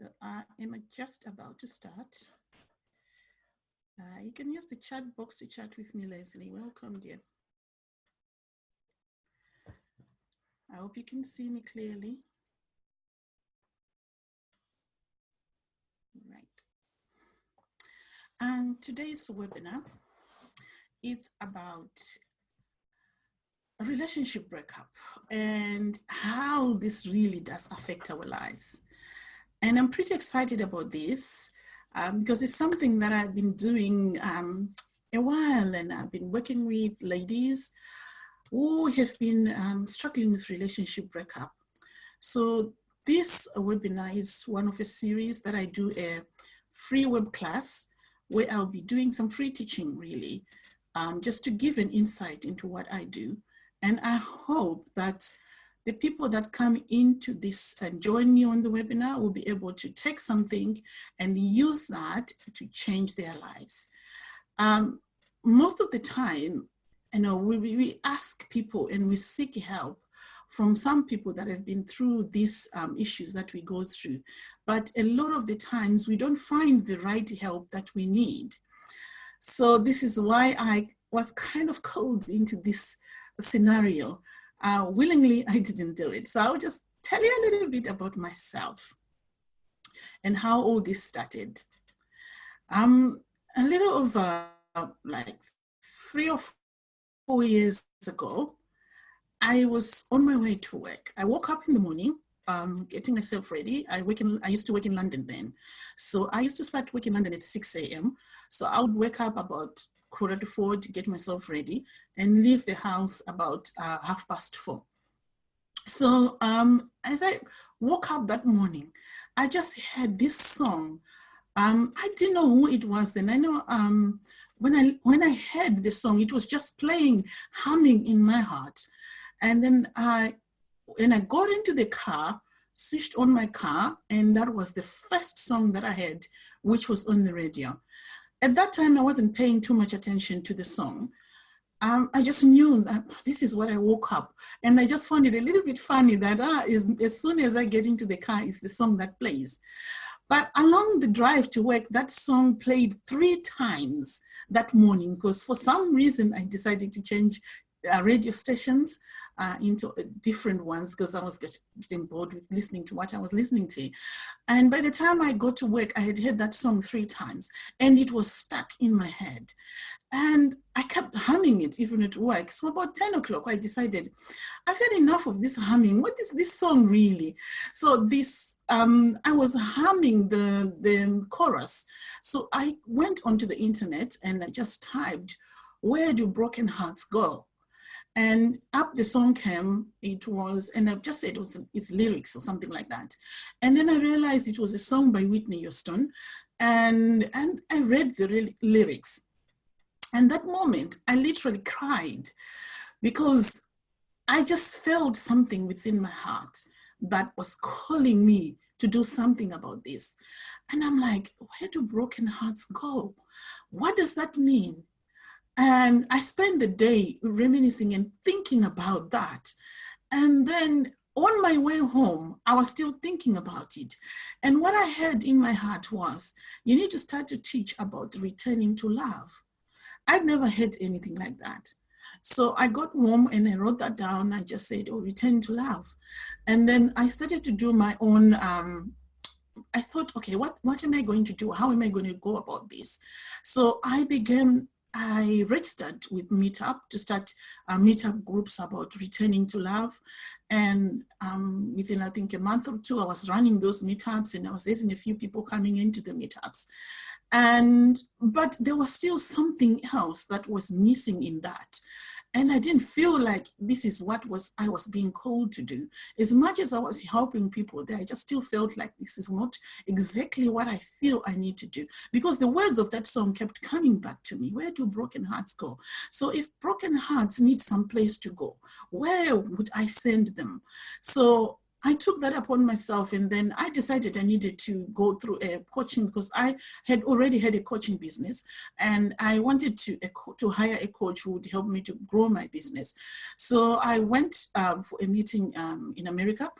So I am just about to start. You can use the chat box to chat with me, Leslie. Welcome, dear. I hope you can see me clearly. Right. And today's webinar is about a relationship breakup and how this really does affect our lives. And I'm pretty excited about this because it's something that I've been doing a while, and I've been working with ladies who have been struggling with relationship breakup. So this webinar is one of a series that I do a free web class where I'll be doing some free teaching really, just to give an insight into what I do. And I hope that the people that come into this and join me on the webinar will be able to take something and use that to change their lives. Most of the time, you know, we ask people and we seek help from some people that have been through these issues that we go through. But a lot of the times we don't find the right help that we need. So this is why I was kind of called into this scenario. Willingly, I didn't do it. So I'll just tell you a little bit about myself and how all this started. A little over like 3 or 4 years ago, I was on my way to work. I woke up in the morning, getting myself ready. I used to work in London then. So I used to start work in London at 6 a.m. So I would wake up about 3:45 to get myself ready and leave the house about 4:30. So as I woke up that morning, I just heard this song. I didn't know who it was then. I know when I heard the song, it was just playing, humming in my heart. And then when I got into the car, switched on my car, and that was the first song that I heard, which was on the radio. At that time, I wasn't paying too much attention to the song. I just knew that this is what I woke up. And I just found it a little bit funny that as soon as I get into the car, it's the song that plays. But along the drive to work, that song played 3 times that morning, because for some reason I decided to change radio stations into different ones because I was getting bored with listening to what I was listening to. And by the time I got to work, I had heard that song 3 times and it was stuck in my head. And I kept humming it even at work. So about 10 o'clock, I decided, I've had enough of this humming. What is this song really? So this, I was humming the chorus. So I went onto the internet and I just typed, "Where do broken hearts go?" And up the song came, it was, and I just said it's lyrics or something like that. And then I realized it was a song by Whitney Houston, and I read the lyrics. And that moment, I literally cried because I just felt something within my heart that was calling me to do something about this. And I'm like, where do broken hearts go? What does that mean? And I spent the day reminiscing and thinking about that. And then on my way home, I was still thinking about it. And what I had in my heart was, you need to start to teach about returning to love. I'd never heard anything like that. So I got home and I wrote that down. I just said, oh, return to love. And then I started to do my own, I thought, okay, what am I going to do? How am I going to go about this? So I registered with Meetup to start Meetup groups about returning to love. And within, I think, a month or 2, I was running those meetups and I was having a few people coming into the meetups. But there was still something else that was missing in that. And I didn't feel like this is what I was being called to do. As much as I was helping people there, I just still felt like this is not exactly what I feel I need to do. Because the words of that song kept coming back to me. Where do broken hearts go? So if broken hearts need some place to go, where would I send them? So I took that upon myself, and then I decided I needed to go through a coaching because I had already had a coaching business, and I wanted to hire a coach who would help me to grow my business. So I went for a meeting in America,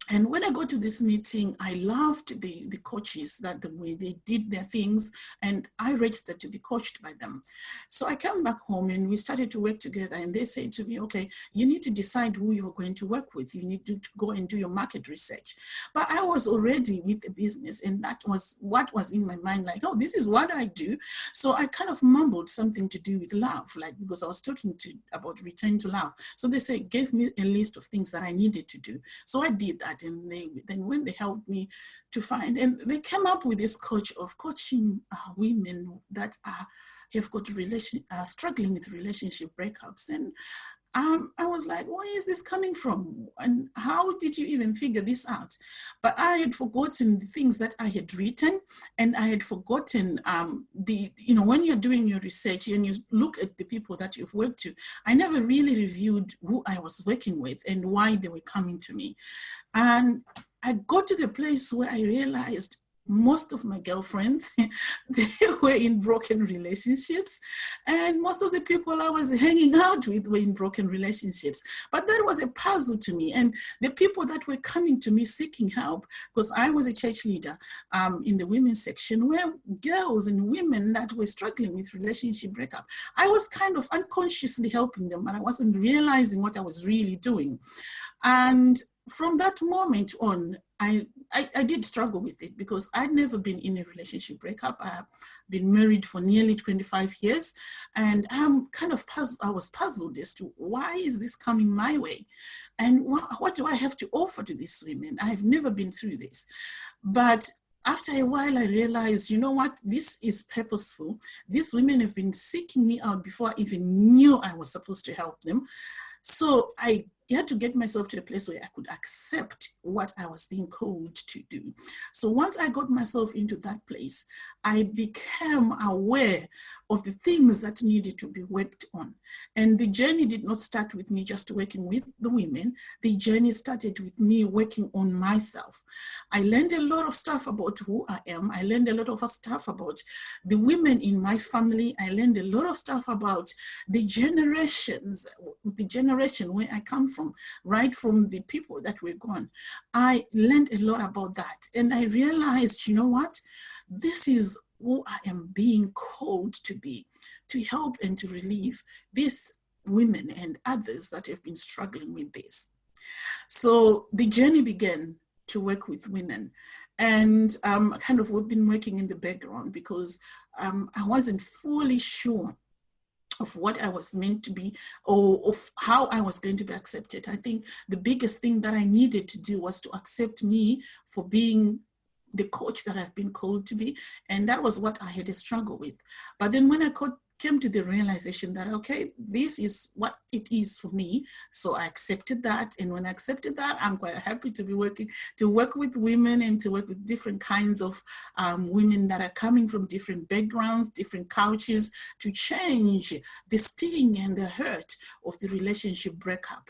And when I go to this meeting, I loved the coaches, that the way they did their things, and I registered to be coached by them. So I came back home and we started to work together, and they said to me, okay, you need to decide who you're going to work with. You need to go and do your market research. But I was already with the business, and that was what was in my mind, like, oh, this is what I do. So I kind of mumbled something to do with love, like, because I was talking about return to love. So they said, gave me a list of things that I needed to do. So I did that. And then when they helped me to find, and they came up with this coach of coaching women that have got struggling with relationship breakups. And I was like, where is this coming from? And how did you even figure this out? But I had forgotten the things that I had written, and I had forgotten when you're doing your research and you look at the people that you've worked to, I never really reviewed who I was working with and why they were coming to me. And I got to the place where I realized most of my girlfriends, they were in broken relationships, and most of the people I was hanging out with were in broken relationships. But that was a puzzle to me. And the people that were coming to me seeking help, because I was a church leader in the women's section, were girls and women that were struggling with relationship breakup. I was kind of unconsciously helping them, but I wasn't realizing what I was really doing. And from that moment on, I did struggle with it, because I'd never been in a relationship breakup. I've been married for nearly 25 years, and I'm kind of I was puzzled as to why is this coming my way, and what do I have to offer to these women? I've never been through this. But after a while, I realized, you know what, this is purposeful. These women have been seeking me out before I even knew I was supposed to help them. So I had to get myself to a place where I could accept what I was being called to do. So once I got myself into that place, I became aware of the things that needed to be worked on. And the journey did not start with me just working with the women. The journey started with me working on myself. I learned a lot of stuff about who I am. I learned a lot of stuff about the women in my family. I learned a lot of stuff about the generation where I come from, right from the people that were gone. I learned a lot about that. And I realized, you know what? This is who I am being called to be, to help and to relieve these women and others that have been struggling with this. So the journey began to work with women. And kind of we've been working in the background, because I wasn't fully sure of what I was meant to be, or of how I was going to be accepted. I think the biggest thing that I needed to do was to accept me for being the coach that I've been called to be. And that was what I had a struggle with. But then when I came to the realization that, okay, this is what it is for me. So I accepted that. And when I accepted that, I'm quite happy to be work with women, and to work with different kinds of women that are coming from different backgrounds, different cultures, to change the sting and the hurt of the relationship breakup.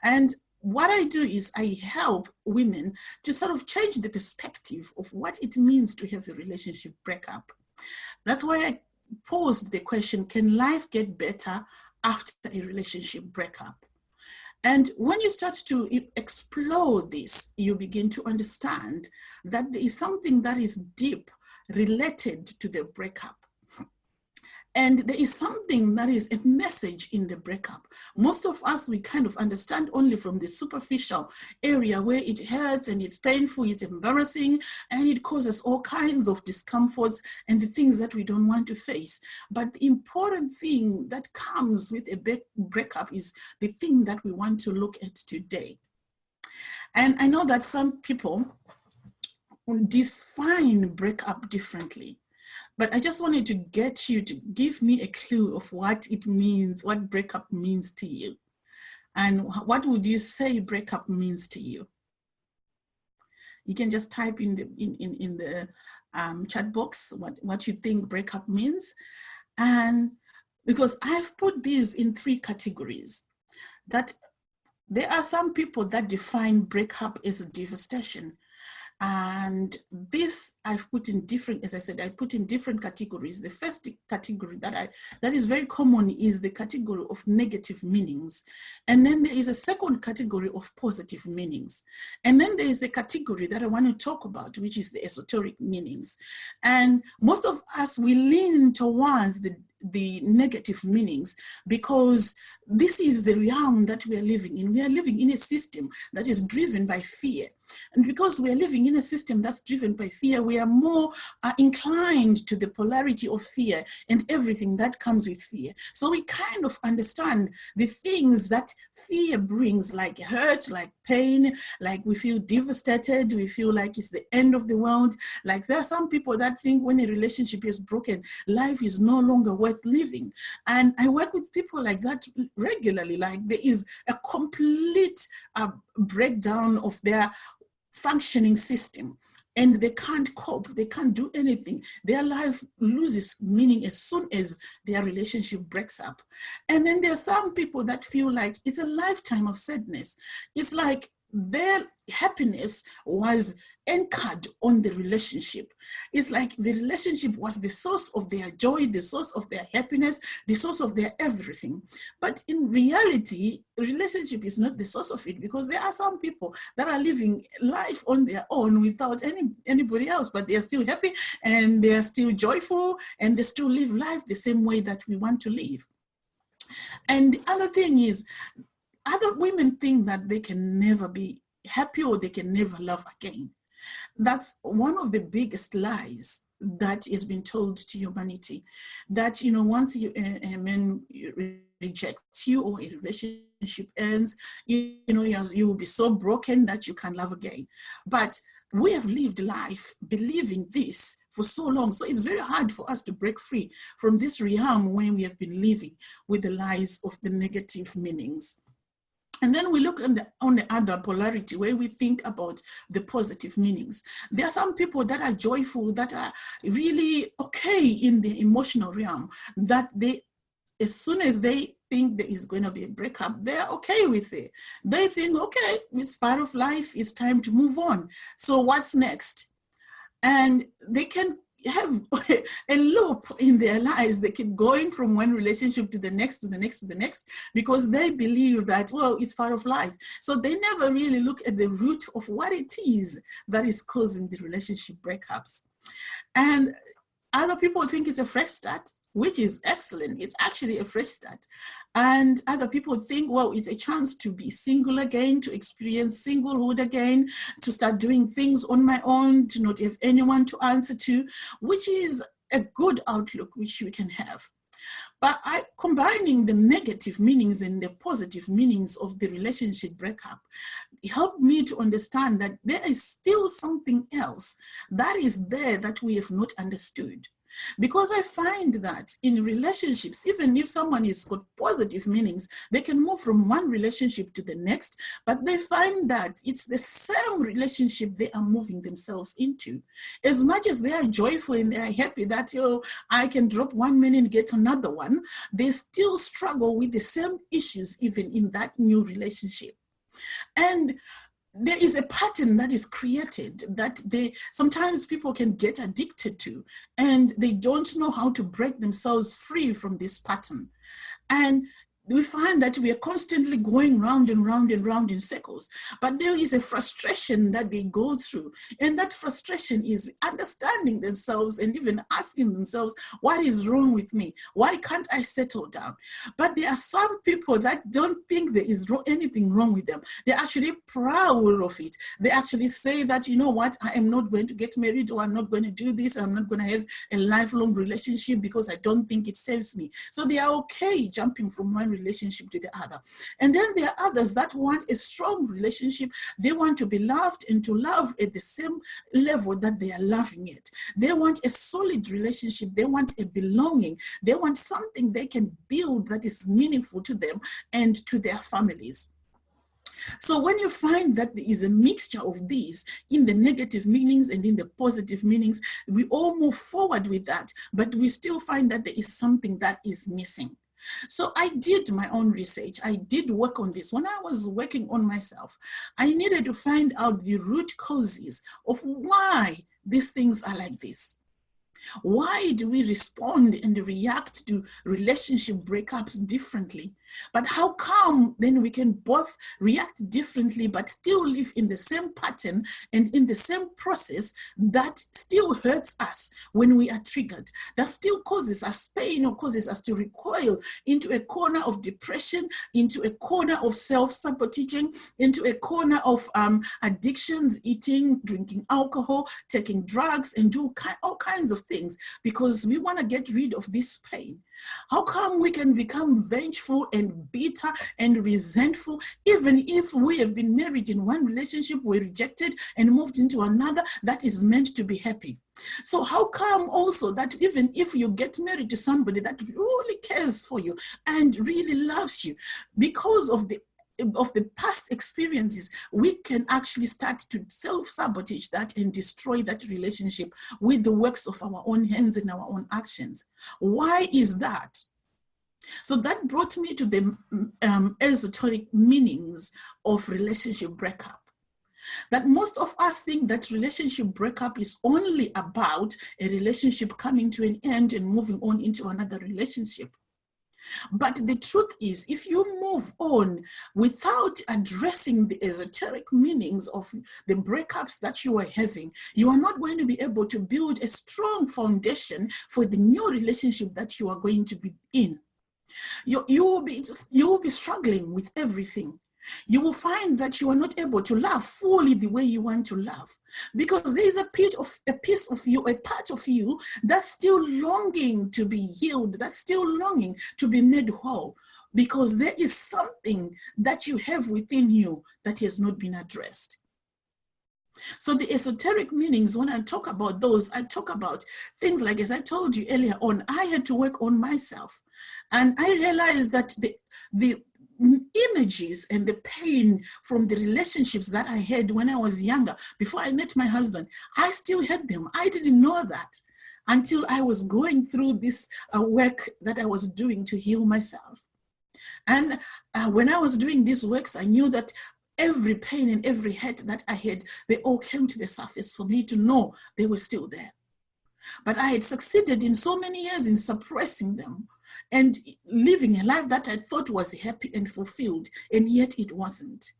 And what I do is I help women to sort of change the perspective of what it means to have a relationship breakup. That's why I posed the question, can life get better after a relationship breakup? And when you start to explore this, you begin to understand that there is something that is deep related to the breakup. And there is something that is a message in the breakup. Most of us, we kind of understand only from the superficial area where it hurts and it's painful, it's embarrassing, and it causes all kinds of discomforts and the things that we don't want to face. But the important thing that comes with a breakup is the thing that we want to look at today. And I know that some people define breakup differently. But I just wanted to get you to give me a clue of what it means, what breakup means to you. And what would you say breakup means to you? You can just type in the chat box what you think breakup means. And because I've put these in 3 categories, that there are some people that define breakup as devastation. And this I've put in different, as I said, I put in different categories. The first category that is very common is the category of negative meanings. And then there is a second category of positive meanings. And then there is the category that I want to talk about, which is the esoteric meanings. And most of us, we lean towards the negative meanings because this is the realm that we are living in. We are living in a system that is driven by fear. And because we are living in a system that's driven by fear, we are more inclined to the polarity of fear and everything that comes with fear. So we kind of understand the things that fear brings, like hurt, like pain, like we feel devastated, we feel like it's the end of the world. Like there are some people that think when a relationship is broken, life is no longer worth living. And I work with people like that regularly. Like there is a complete breakdown of their functioning system, and they can't cope, they can't do anything. Their life loses meaning as soon as their relationship breaks up. And then there are some people that feel like it's a lifetime of sadness. It's like their happiness was anchored on the relationship. It's like the relationship was the source of their joy, the source of their happiness, the source of their everything. But in reality, relationship is not the source of it, because there are some people that are living life on their own without anybody else, but they are still happy and they are still joyful and they still live life the same way that we want to live. And the other thing is, other women think that they can never be happy or they can never love again. That's one of the biggest lies that has been told to humanity, that, you know, once a man rejects you or a relationship ends, you know, you will be so broken that you can't love again. But we have lived life believing this for so long. So it's very hard for us to break free from this realm when we have been living with the lies of the negative meanings. And then we look on the other polarity where we think about the positive meanings. There are some people that are joyful, that are really okay in the emotional realm, that they, as soon as they think there is going to be a breakup, they're okay with it. They think, okay, it's part of life, it's time to move on. So what's next? And they can have a loop in their lives. They keep going from one relationship to the next, to the next, to the next, because they believe that, well, it's part of life. So they never really look at the root of what it is that is causing the relationship breakups. And other people think it's a fresh start, which is excellent. It's actually a fresh start. And other people think, well, it's a chance to be single again, to experience singlehood again, to start doing things on my own, to not have anyone to answer to, which is a good outlook which we can have. But combining the negative meanings and the positive meanings of the relationship breakup helped me to understand that there is still something else that is there that we have not understood. Because I find that in relationships, even if someone has got positive meanings, they can move from one relationship to the next, but they find that it's the same relationship they are moving themselves into. As much as they are joyful and they are happy that, I can drop one man and get another one, they still struggle with the same issues even in that new relationship. And there is a pattern that is created that sometimes people can get addicted to, and they don't know how to break themselves free from this pattern. And we find that we are constantly going round and round and round in circles, but there is a frustration that they go through. And that frustration is understanding themselves and even asking themselves, what is wrong with me? Why can't I settle down? But there are some people that don't think there is anything wrong with them. They're actually proud of it. They actually say that, you know what, I am not going to get married, or I'm not going to do this. I'm not going to have a lifelong relationship because I don't think it serves me. So they are okay jumping from one relationship to the other. And then there are others that want a strong relationship. They want to be loved and to love at the same level that they are loving it. They want a solid relationship. They want a belonging. They want something they can build that is meaningful to them and to their families. So when you find that there is a mixture of these in the negative meanings and in the positive meanings, we all move forward with that, but we still find that there is something that is missing. So I did my own research. I did work on this. When I was working on myself, I needed to find out the root causes of why these things are like this. Why do we respond and react to relationship breakups differently? But how come then we can both react differently but still live in the same pattern and in the same process that still hurts us when we are triggered, that still causes us pain or causes us to recoil into a corner of depression, into a corner of self-sabotaging, into a corner of addictions, eating, drinking alcohol, taking drugs, and do all kinds of things because we want to get rid of this pain? How come we can become vengeful and bitter and resentful even if we have been married in one relationship, we're rejected and moved into another that is meant to be happy? So how come also that even if you get married to somebody that really cares for you and really loves you, because of the past experiences, we can actually start to self-sabotage that and destroy that relationship with the works of our own hands and our own actions? Why is that? So that brought me to the esoteric meanings of relationship breakup. That most of us think that relationship breakup is only about a relationship coming to an end and moving on into another relationship. But the truth is, if you move on without addressing the esoteric meanings of the breakups that you are having, you are not going to be able to build a strong foundation for the new relationship that you are going to be in. You will be struggling with everything. You will find that you are not able to love fully the way you want to love, because there is a piece of you, a part of you that's still longing to be healed, that's still longing to be made whole, because there is something that you have within you that has not been addressed. So the esoteric meanings, when I talk about those, I talk about things like, as I told you earlier on, I had to work on myself. And I realized that the images and the pain from the relationships that I had when I was younger, before I met my husband, I still had them. I didn't know that until I was going through this work that I was doing to heal myself. And when I was doing these works, I knew that every pain and every hurt that I had, they all came to the surface for me to know they were still there. But I had succeeded in so many years in suppressing them and living a life that I thought was happy and fulfilled, and yet it wasn't.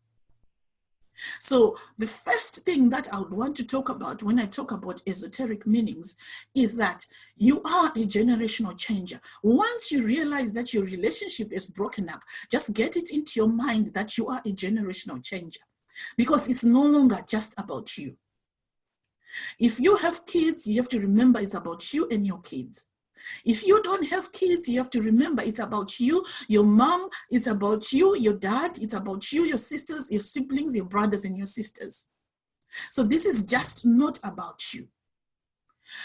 So the first thing that I would want to talk about when I talk about esoteric meanings is that you are a generational changer. Once you realize that your relationship is broken up, just get it into your mind that you are a generational changer, because it's no longer just about you. If you have kids, you have to remember it's about you and your kids. If you don't have kids, you have to remember it's about you, your mom, it's about you, your dad, it's about you, your sisters, your siblings, your brothers and your sisters. So this is just not about you.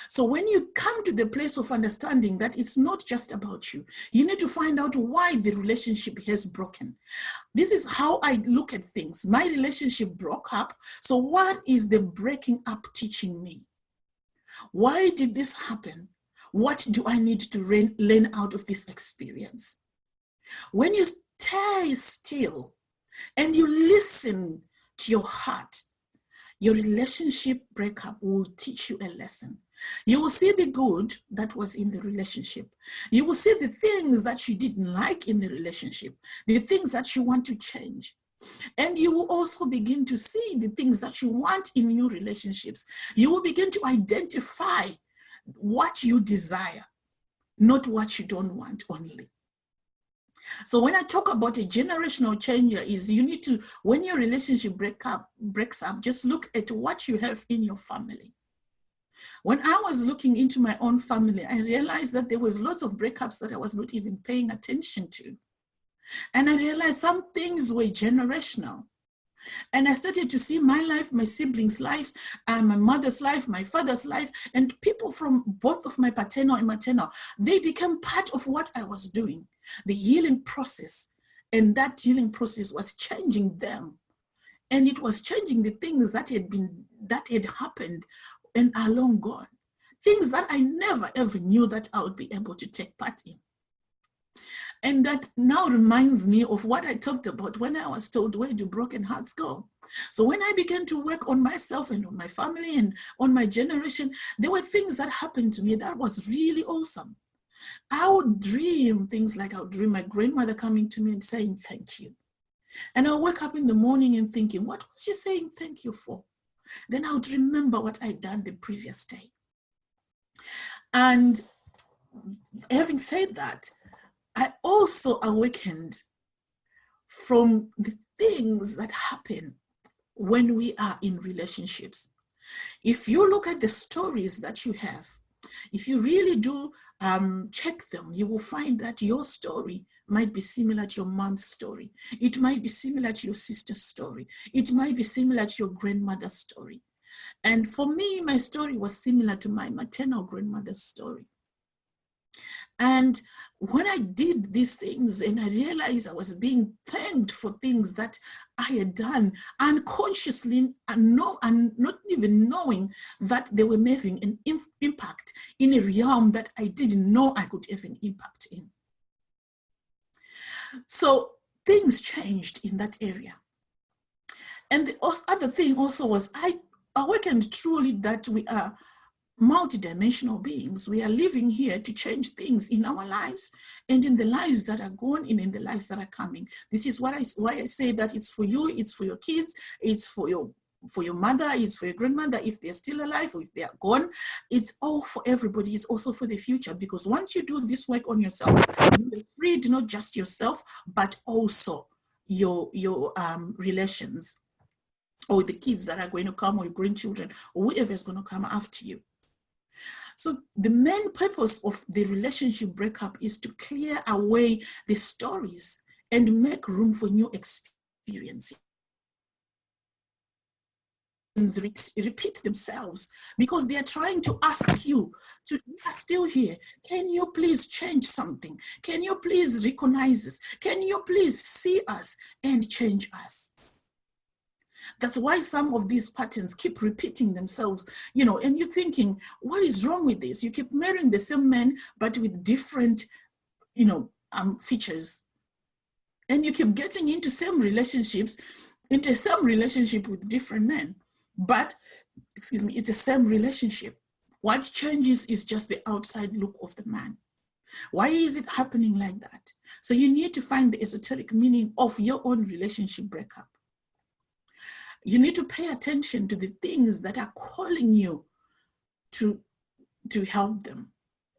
So when you come to the place of understanding that it's not just about you, you need to find out why the relationship has broken. This is how I look at things. My relationship broke up. So what is the breaking up teaching me? Why did this happen? What do I need to learn out of this experience? When you stay still and you listen to your heart, your relationship breakup will teach you a lesson. You will see the good that was in the relationship. You will see the things that you didn't like in the relationship, the things that you want to change. And you will also begin to see the things that you want in new relationships. You will begin to identify what you desire, not what you don't want only. So when I talk about a generational changer, is you need to, when your relationship breaks up, just look at what you have in your family. When I was looking into my own family, I realized that there was lots of breakups that I was not even paying attention to. And I realized some things were generational. And I started to see my life, my siblings' lives, my mother's life, my father's life, and people from both of my paternal and maternal, they became part of what I was doing, the healing process. And that healing process was changing them. And it was changing the things that had happened and are long gone. Things that I never ever knew that I would be able to take part in. And that now reminds me of what I talked about when I was told, where do broken hearts go? So when I began to work on myself and on my family and on my generation, there were things that happened to me that was really awesome. I would dream things like I would dream my grandmother coming to me and saying, thank you. And I'll wake up in the morning and thinking, what was she saying thank you for? Then I would remember what I'd done the previous day. And having said that, I also awakened from the things that happen when we are in relationships. If you look at the stories that you have, if you really do check them, you will find that your story might be similar to your mom's story. It might be similar to your sister's story. It might be similar to your grandmother's story. And for me, my story was similar to my maternal grandmother's story. And when I did these things and I realized I was being thanked for things that I had done unconsciously and not even knowing that they were having an impact in a realm that I didn't know I could have an impact in. So things changed in that area. And the other thing also was I awakened truly that we are multidimensional beings. We are living here to change things in our lives and in the lives that are gone and in the lives that are coming. This is why I say that it's for you, it's for your kids, it's for your mother, it's for your grandmother, if they're still alive or if they are gone. It's all for everybody. It's also for the future, because once you do this work on yourself, you're freed not just yourself, but also your relations, or the kids that are going to come, or your grandchildren, or whoever is going to come after you. So the main purpose of the relationship breakup is to clear away the stories and make room for new experiences. Repeat themselves because they are trying to ask you to, you are still here. Can you please change something? Can you please recognize us? Can you please see us and change us? That's why some of these patterns keep repeating themselves, and you're thinking, what is wrong with this? You keep marrying the same man, but with different, features. And you keep getting into some relationship with different men. But, it's the same relationship. What changes is just the outside look of the man. Why is it happening like that? So you need to find the esoteric meaning of your own relationship breakup. You need to pay attention to the things that are calling you to help them,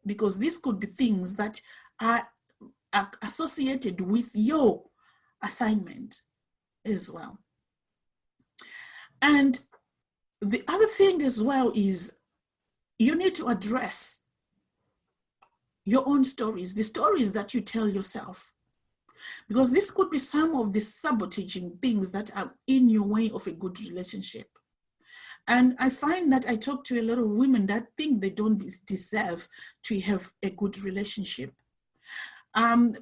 because these could be things that are associated with your assignment as well. And the other thing as well is you need to address your own stories, the stories that you tell yourself. Because this could be some of the sabotaging things that are in your way of a good relationship. And I find that I talk to a lot of women that think they don't deserve to have a good relationship.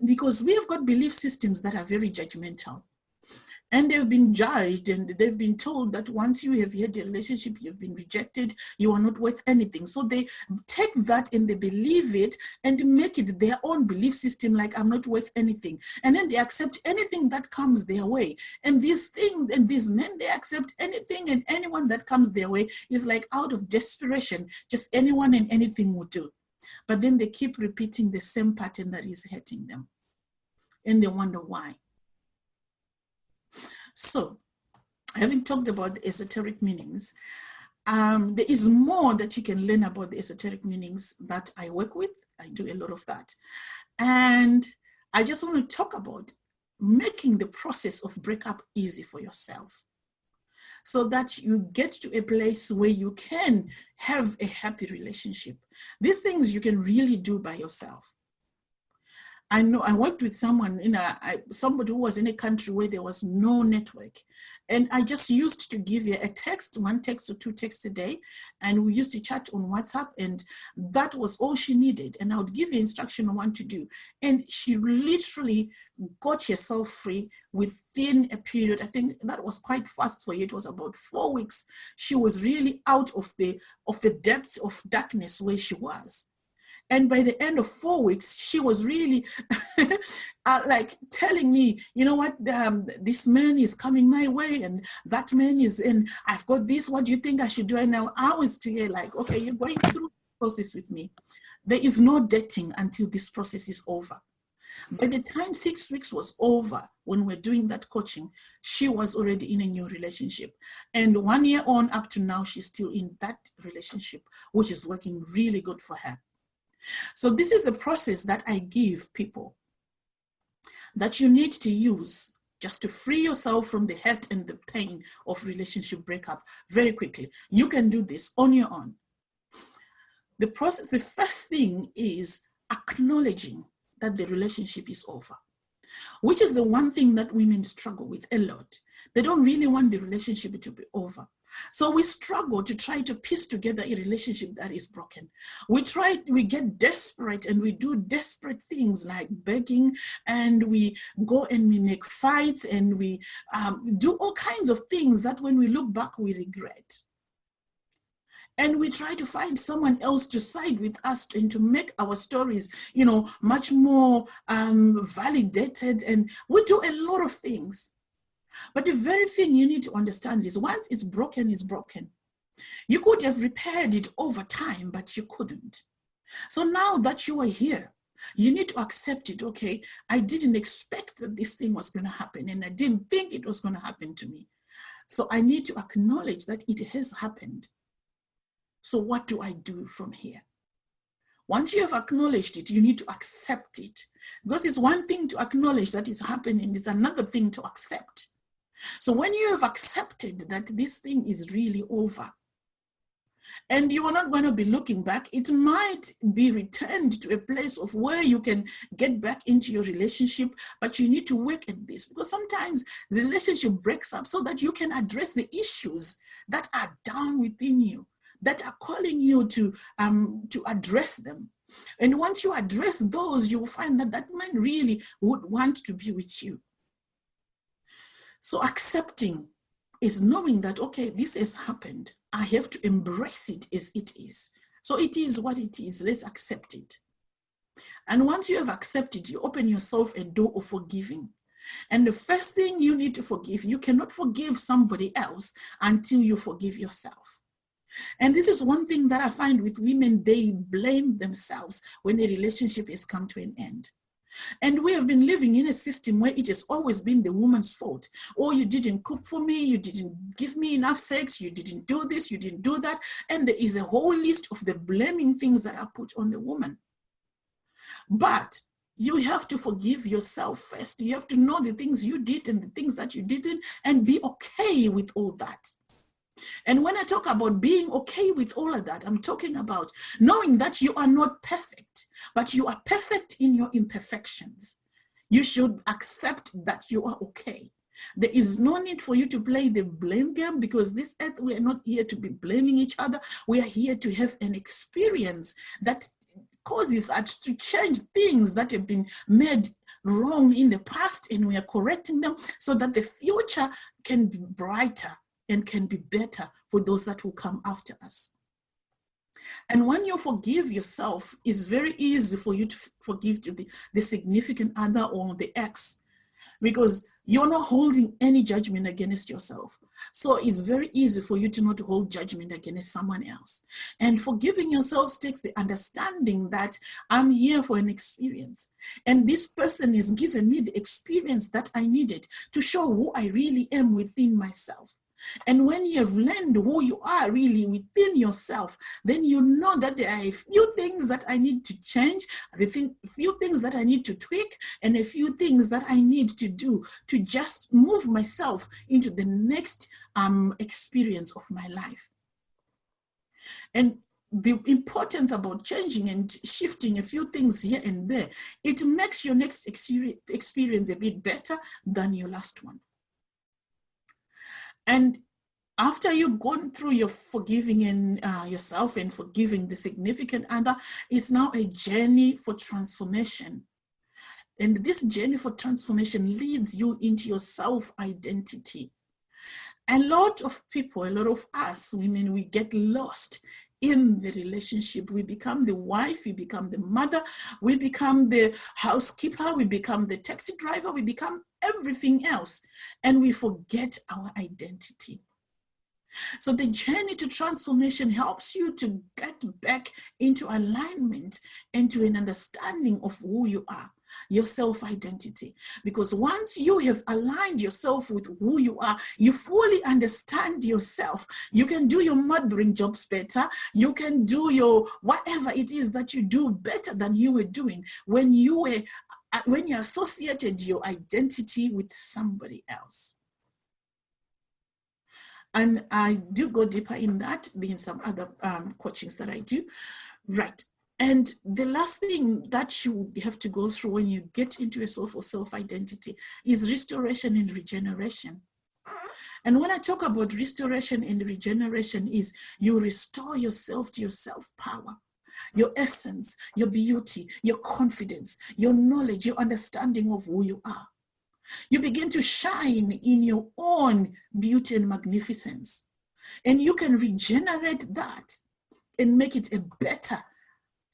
Because we have got belief systems that are very judgmental. And they've been judged and they've been told that once you have had a relationship, you've been rejected, you are not worth anything. So they take that and they believe it and make it their own belief system, like I'm not worth anything. And then they accept anything that comes their way. And these things and these men, they accept anything and anyone that comes their way is like out of desperation, just anyone and anything will do. But then they keep repeating the same pattern that is hurting them. And they wonder why. So, having talked about the esoteric meanings, there is more that you can learn about the esoteric meanings that I work with. I do a lot of that. And I just want to talk about making the process of breakup easy for yourself, so that you get to a place where you can have a happy relationship. These things you can really do by yourself. I know I worked with someone somebody who was in a country where there was no network. And I just used to give her a text, 1 text or 2 texts a day. And we used to chat on WhatsApp, and that was all she needed. And I would give her instruction on what to do. And she literally got herself free within a period. I think that was quite fast for her. It was about 4 weeks. She was really out of the depths of darkness where she was. And by the end of 4 weeks, she was really like telling me, you know what, this man is coming my way and that man is in, I've got this, what do you think I should do? And now I was to her like, okay, you're going through the process with me. There is no dating until this process is over. By the time 6 weeks was over, when we're doing that coaching, she was already in a new relationship. And 1 year on up to now, she's still in that relationship, which is working really good for her. So this is the process that I give people that you need to use just to free yourself from the hurt and the pain of relationship breakup very quickly. You can do this on your own. The process, the first thing is acknowledging that the relationship is over, which is the one thing that women struggle with a lot. They don't really want the relationship to be over. So we struggle to try to piece together a relationship that is broken. We get desperate and we do desperate things like begging, and we go and we make fights and we do all kinds of things that when we look back, we regret. And we try to find someone else to side with us and to make our stories, much more validated. And we do a lot of things. But the very thing you need to understand is once it's broken, it's broken. You could have repaired it over time, but you couldn't. So now that you are here, you need to accept it. Okay, I didn't expect that this thing was going to happen, and I didn't think it was going to happen to me. So I need to acknowledge that it has happened. So what do I do from here? Once you have acknowledged it, you need to accept it. Because it's one thing to acknowledge that it's happening, it's another thing to accept. So when you have accepted that this thing is really over, and you are not going to be looking back, it might be returned to a place of where you can get back into your relationship, but you need to work at this, because sometimes the relationship breaks up so that you can address the issues that are down within you, that are calling you to address them. And once you address those, you will find that that man really would want to be with you. So accepting is knowing that, okay, this has happened. I have to embrace it as it is. So it is what it is. Let's accept it. And once you have accepted, you open yourself a door of forgiving. And the first thing you need to forgive, you cannot forgive somebody else until you forgive yourself. And this is one thing that I find with women, they blame themselves when a relationship has come to an end. And we have been living in a system where it has always been the woman's fault. Oh, you didn't cook for me, you didn't give me enough sex, you didn't do this, you didn't do that. And there is a whole list of the blaming things that are put on the woman. But you have to forgive yourself first. You have to know the things you did and the things that you didn't, and be okay with all that. And when I talk about being okay with all of that, I'm talking about knowing that you are not perfect, but you are perfect in your imperfections. You should accept that you are okay. There is no need for you to play the blame game, because this earth, we are not here to be blaming each other. We are here to have an experience that causes us to change things that have been made wrong in the past, and we are correcting them so that the future can be brighter and can be better for those that will come after us. And when you forgive yourself, it's very easy for you to forgive the significant other or the ex, because you're not holding any judgment against yourself. So it's very easy for you to not hold judgment against someone else. And forgiving yourself takes the understanding that I'm here for an experience. And this person has given me the experience that I needed to show who I really am within myself. And when you have learned who you are really within yourself, then you know that there are a few things that I need to change, a few things that I need to tweak, and a few things that I need to do to just move myself into the next experience of my life. And the importance about changing and shifting a few things here and there, it makes your next experience a bit better than your last one. And after you've gone through your forgiving in yourself and forgiving the significant other, it's now a journey for transformation. And this journey for transformation leads you into your self-identity. A lot of people, a lot of us women, we get lost in the relationship. We become the wife, we become the mother, we become the housekeeper, we become the taxi driver, we become everything else, and we forget our identity. So the journey to transformation helps you to get back into alignment and to an understanding of who you are, your self-identity. Because once you have aligned yourself with who you are, you fully understand yourself. You can do your mothering jobs better. You can do your whatever it is that you do better than you were doing when you associated your identity with somebody else. And I do go deeper in that in some other coachings that I do. Right. And the last thing that you have to go through when you get into a self-identity is restoration and regeneration. And when I talk about restoration and regeneration, is you restore yourself to your self-power, your essence, your beauty, your confidence, your knowledge, your understanding of who you are. You begin to shine in your own beauty and magnificence. And you can regenerate that and make it a better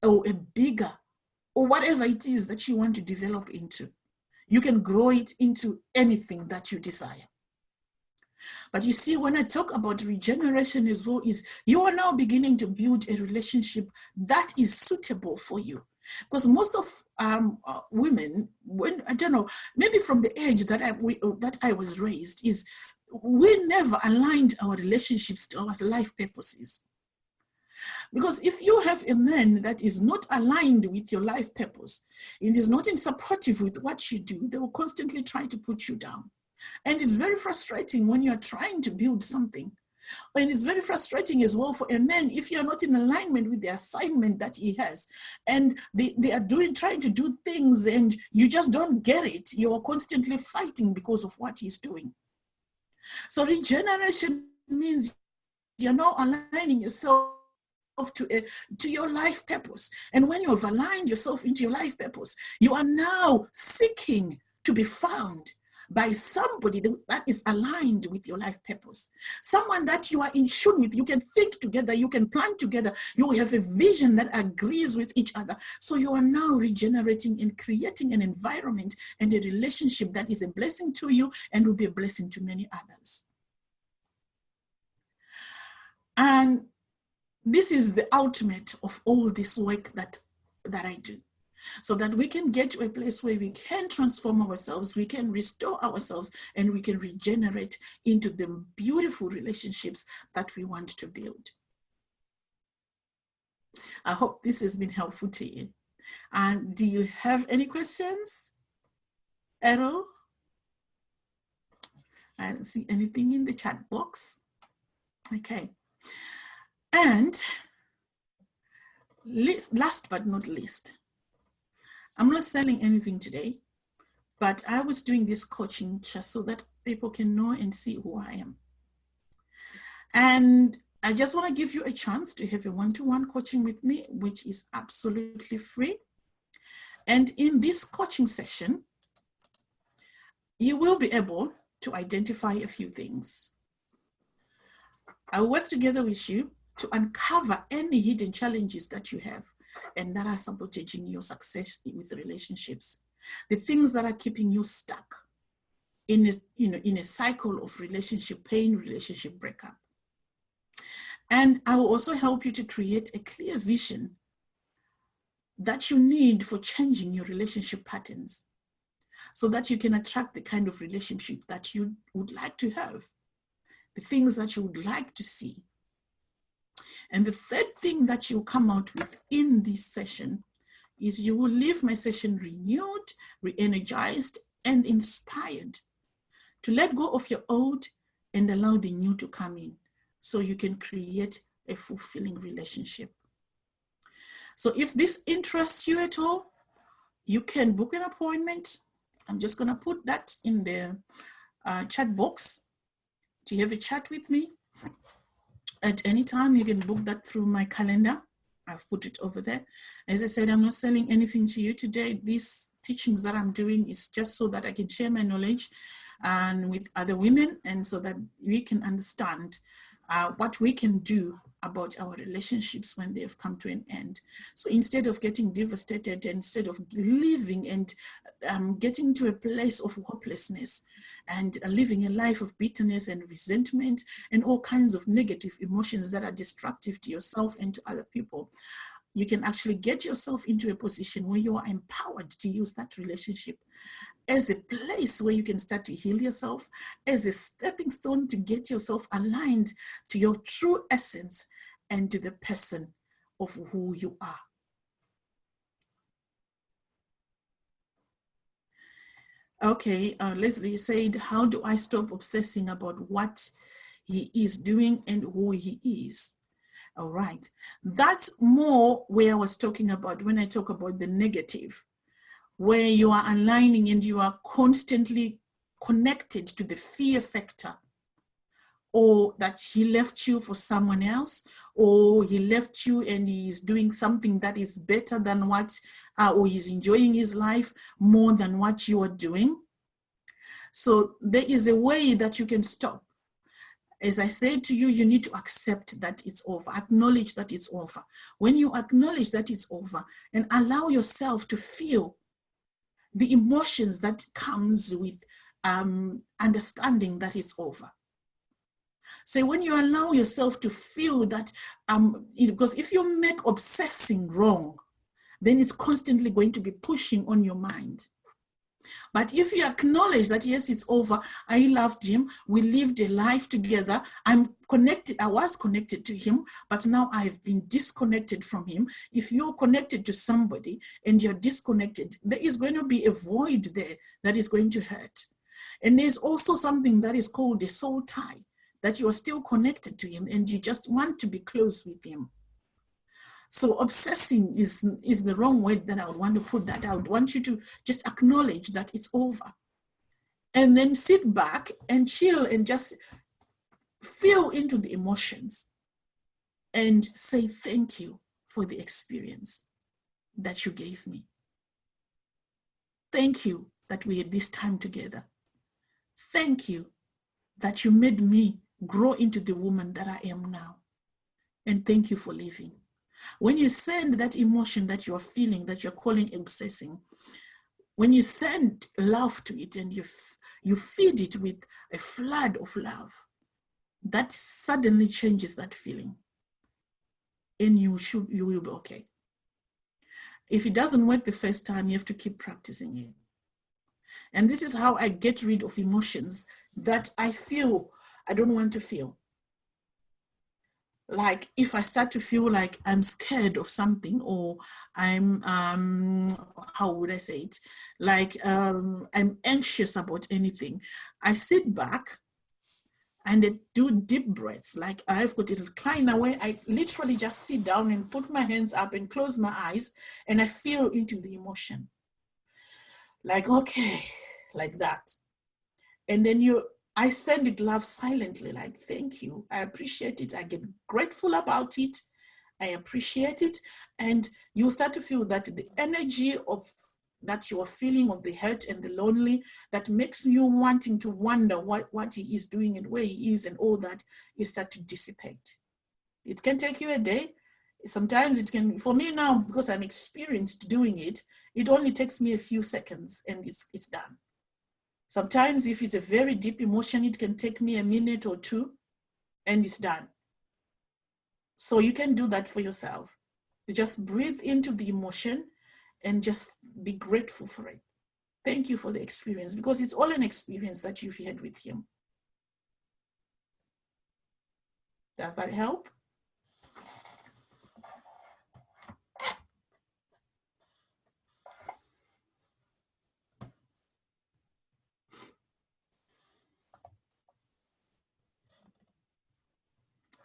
or a bigger or whatever it is that you want to develop into. You can grow it into anything that you desire. But you see, when I talk about regeneration as well, is you are now beginning to build a relationship that is suitable for you. Because most of women, when I don't know, maybe from the age that I was raised, is we never aligned our relationships to our life purposes. Because if you have a man that is not aligned with your life purpose, and is not in supportive with what you do, they will constantly try to put you down. And it's very frustrating when you're trying to build something. And it's very frustrating as well for a man if you're not in alignment with the assignment that he has. And they are trying to do things and you just don't get it. You're constantly fighting because of what he's doing. So regeneration means you're now aligning yourself to your life purpose. And when you have aligned yourself into your life purpose, you are now seeking to be found by somebody that is aligned with your life purpose. Someone that you are in tune with. You can think together, you can plan together, you have a vision that agrees with each other. So you are now regenerating and creating an environment and a relationship that is a blessing to you and will be a blessing to many others. And this is the ultimate of all this work that I do. So that we can get to a place where we can transform ourselves, we can restore ourselves, and we can regenerate into the beautiful relationships that we want to build. I hope this has been helpful to you. And do you have any questions at all? I don't see anything in the chat box. Okay. And last but not least, I'm not selling anything today, but I was doing this coaching just so that people can know and see who I am. And I just want to give you a chance to have a one-to-one coaching with me, which is absolutely free. And in this coaching session, you will be able to identify a few things. I'll work together with you to uncover any hidden challenges that you have and that are sabotaging your success with relationships. The things that are keeping you stuck in a cycle of relationship pain, relationship breakup. And I will also help you to create a clear vision that you need for changing your relationship patterns so that you can attract the kind of relationship that you would like to have, the things that you would like to see. And the third thing that you'll come out with in this session is you will leave my session renewed, re-energized, and inspired to let go of your old and allow the new to come in so you can create a fulfilling relationship. So if this interests you at all, you can book an appointment. I'm just going to put that in the chat box to have a chat with me. At any time, you can book that through my calendar. I've put it over there. As I said, I'm not selling anything to you today. These teachings that I'm doing is just so that I can share my knowledge and with other women, and so that we can understand what we can do about our relationships when they have come to an end. So instead of getting devastated, instead of living and getting to a place of hopelessness and living a life of bitterness and resentment and all kinds of negative emotions that are destructive to yourself and to other people, you can actually get yourself into a position where you are empowered to use that relationship as a place where you can start to heal yourself, as a stepping stone to get yourself aligned to your true essence and to the person of who you are. Okay, Leslie said, how do I stop obsessing about what he is doing and who he is? All right, that's more where I was talking about when I talk about the negative, where you are aligning and you are constantly connected to the fear factor, or that he left you for someone else, or he left you and he's doing something that is better than what, or he's enjoying his life more than what you are doing. So there is a way that you can stop. As I said to you, you need to accept that it's over, acknowledge that it's over. When you acknowledge that it's over and allow yourself to feel the emotions that comes with understanding that it's over. So when you allow yourself to feel that, because if you make obsessing wrong, then it's constantly going to be pushing on your mind. But if you acknowledge that, yes, it's over, I loved him, we lived a life together, I'm connected, I was connected to him, but now I've been disconnected from him. If you're connected to somebody and you're disconnected, there is going to be a void there that is going to hurt. And there's also something that is called a soul tie, that you are still connected to him and you just want to be close with him. So obsessing is the wrong word that I would want to put that. I would want you to just acknowledge that it's over. And then sit back and chill and just feel into the emotions and say thank you for the experience that you gave me. Thank you that we had this time together. Thank you that you made me grow into the woman that I am now. And thank you for living. When you send that emotion that you're feeling, that you're calling obsessing, when you send love to it and you feed it with a flood of love, that suddenly changes that feeling. And you will be okay. If it doesn't work the first time, you have to keep practicing it. And this is how I get rid of emotions that I feel I don't want to feel. Like if I start to feel like I'm scared of something, or I'm, how would I say it? Like I'm anxious about anything, I sit back and I do deep breaths. Like I've got a recliner where I literally just sit down and put my hands up and close my eyes and I feel into the emotion. Like, okay, like that. And then I send it love silently, like, thank you, I appreciate it, I get grateful about it, I appreciate it. And you start to feel that the energy of that you are feeling of the hurt and the lonely, that makes you wanting to wonder what he is doing and where he is and all that, you start to dissipate. It can take you a day. Sometimes it can, for me now, because I'm experienced doing it, it only takes me a few seconds and it's done. Sometimes if it's a very deep emotion, it can take me a minute or two and it's done. So you can do that for yourself. You just breathe into the emotion and just be grateful for it. Thank you for the experience, because it's all an experience that you've had with him. Does that help?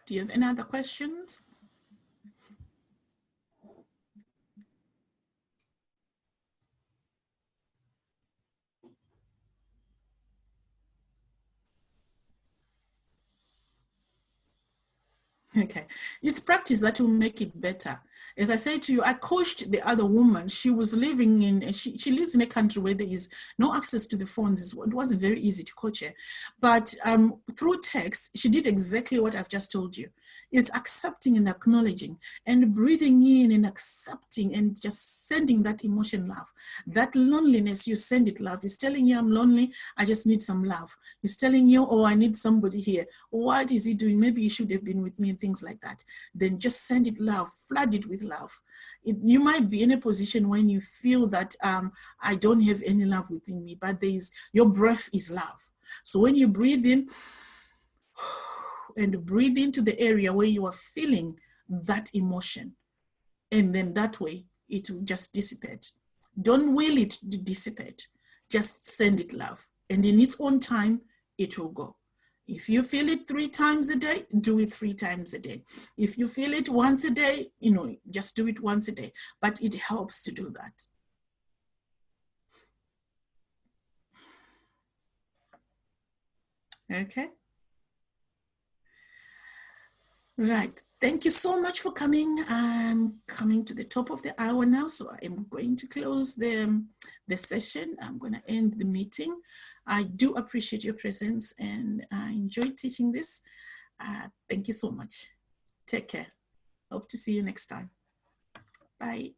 Do you have any other questions? Okay, it's practice that will make it better. As I said to you, I coached the other woman. She was living in, she lives in a country where there is no access to the phones. It wasn't very easy to coach her. But through text, she did exactly what I've just told you. It's accepting and acknowledging and breathing in and accepting and just sending that emotion love. That loneliness, you send it love. It's telling you, I'm lonely, I just need some love. It's telling you, oh, I need somebody here. What is he doing? Maybe he should have been with me and things like that. Then just send it love, flood it with love. You might be in a position when you feel that I don't have any love within me, but your breath is love. So when you breathe in and breathe into the area where you are feeling that emotion, and then that way it will just dissipate. Don't will it to dissipate. Just send it love. And in its own time, it will go. If you feel it 3 times a day, do it 3 times a day. If you feel it once a day, just do it once a day. But it helps to do that. Okay. Right. Thank you so much for coming. I'm coming to the top of the hour now, so I'm going to close the session. I'm going to end the meeting. I do appreciate your presence, and I enjoyed teaching this. Thank you so much. Take care. Hope to see you next time. Bye.